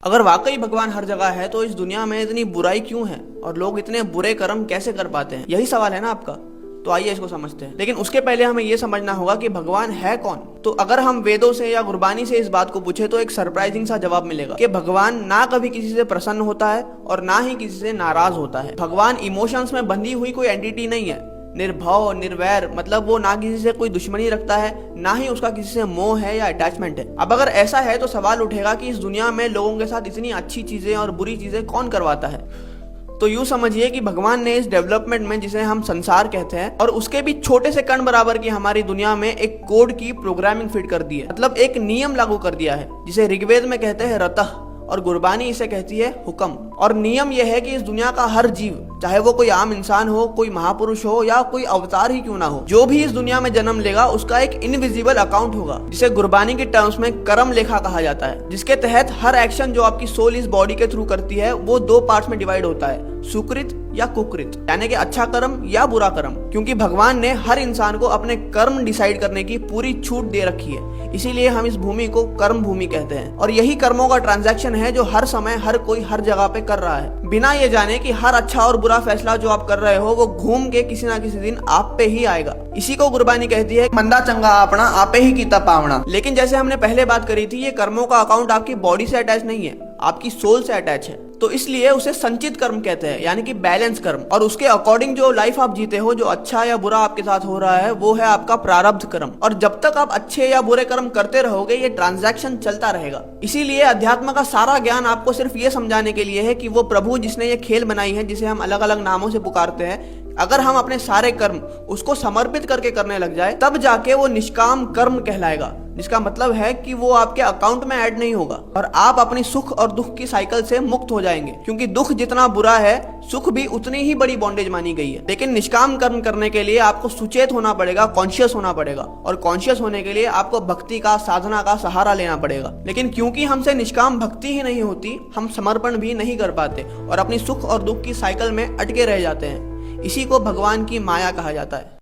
अगर वाकई भगवान हर जगह है तो इस दुनिया में इतनी बुराई क्यों है और लोग इतने बुरे कर्म कैसे कर पाते हैं? यही सवाल है ना आपका। तो आइए इसको समझते हैं, लेकिन उसके पहले हमें यह समझना होगा कि भगवान है कौन। तो अगर हम वेदों से या गुरबानी से इस बात को पूछे तो एक सरप्राइजिंग सा जवाब मिलेगा कि भगवान ना कभी किसी से प्रसन्न होता है और ना ही किसी से नाराज होता है। भगवान इमोशंस में बंधी हुई कोई एंटिटी नहीं है। निर्भव निर्वैर मतलब वो ना किसी से कोई दुश्मनी रखता है, ना ही उसका किसी से मोह है या अटैचमेंट है। अब अगर ऐसा है तो सवाल उठेगा कि इस दुनिया में लोगों के साथ इतनी अच्छी चीजें और बुरी चीजें कौन करवाता है। तो यूं समझिए कि भगवान ने इस डेवलपमेंट में, जिसे हम संसार कहते हैं, और उसके भी छोटे से कण बराबर की हमारी दुनिया में एक कोड की प्रोग्रामिंग फिट कर दी है। मतलब एक नियम लागू कर दिया है, जिसे ऋग्वेद में कहते हैं रतः और गुरबानी इसे कहती है हुक्म। और नियम यह है कि इस दुनिया का हर जीव, चाहे वो कोई आम इंसान हो, कोई महापुरुष हो या कोई अवतार ही क्यों ना हो, जो भी इस दुनिया में जन्म लेगा उसका एक इनविजिबल अकाउंट होगा, जिसे गुरबानी के टर्म्स में कर्म लेखा कहा जाता है। जिसके तहत हर एक्शन जो आपकी सोल इस बॉडी के थ्रू करती है वो दो पार्ट्स में डिवाइड होता है, सुकृत या कुकृत, यानी कि अच्छा कर्म या बुरा कर्म। क्योंकि भगवान ने हर इंसान को अपने कर्म डिसाइड करने की पूरी छूट दे रखी है, इसीलिए हम इस भूमि को कर्म भूमि कहते हैं। और यही कर्मों का ट्रांजैक्शन है जो हर समय हर कोई हर जगह पे कर रहा है, बिना ये जाने कि हर अच्छा और बुरा फैसला जो आप कर रहे हो वो घूम के किसी ना किसी दिन आप पे ही आएगा। इसी को गुरबानी कहती है, मंदा चंगा आपना आपे ही कीता पावना। लेकिन जैसे हमने पहले बात करी थी, ये कर्मों का अकाउंट आपकी बॉडी से अटैच नहीं है, आपकी सोल से अटैच है। तो इसलिए उसे संचित कर्म कहते हैं, यानी कि बैलेंस कर्म। और उसके अकॉर्डिंग जो लाइफ आप जीते हो, जो अच्छा या बुरा आपके साथ हो रहा है, वो है आपका प्रारब्ध कर्म। और जब तक आप अच्छे या बुरे कर्म करते रहोगे, ये ट्रांजैक्शन चलता रहेगा। इसीलिए अध्यात्म का सारा ज्ञान आपको सिर्फ ये समझाने के लिए है कि वो प्रभु जिसने ये खेल बनाई है, जिसे हम अलग अलग नामों से पुकारते हैं, अगर हम अपने सारे कर्म उसको समर्पित करके करने लग जाए, तब जाके वो निष्काम कर्म कहलाएगा। जिसका मतलब है कि वो आपके अकाउंट में ऐड नहीं होगा और आप अपनी सुख और दुख की साइकिल से मुक्त हो जाएंगे। क्योंकि दुख जितना बुरा है, सुख भी उतनी ही बड़ी बॉन्डेज मानी गई है। लेकिन निष्काम कर्म करने के लिए आपको सुचेत होना पड़ेगा, कॉन्शियस होना पड़ेगा। और कॉन्शियस होने के लिए आपको भक्ति का, साधना का सहारा लेना पड़ेगा। लेकिन क्योंकि हमसे निष्काम भक्ति ही नहीं होती, हम समर्पण भी नहीं कर पाते और अपनी सुख और दुख की साइकिल में अटके रह जाते हैं। इसी को भगवान की माया कहा जाता है।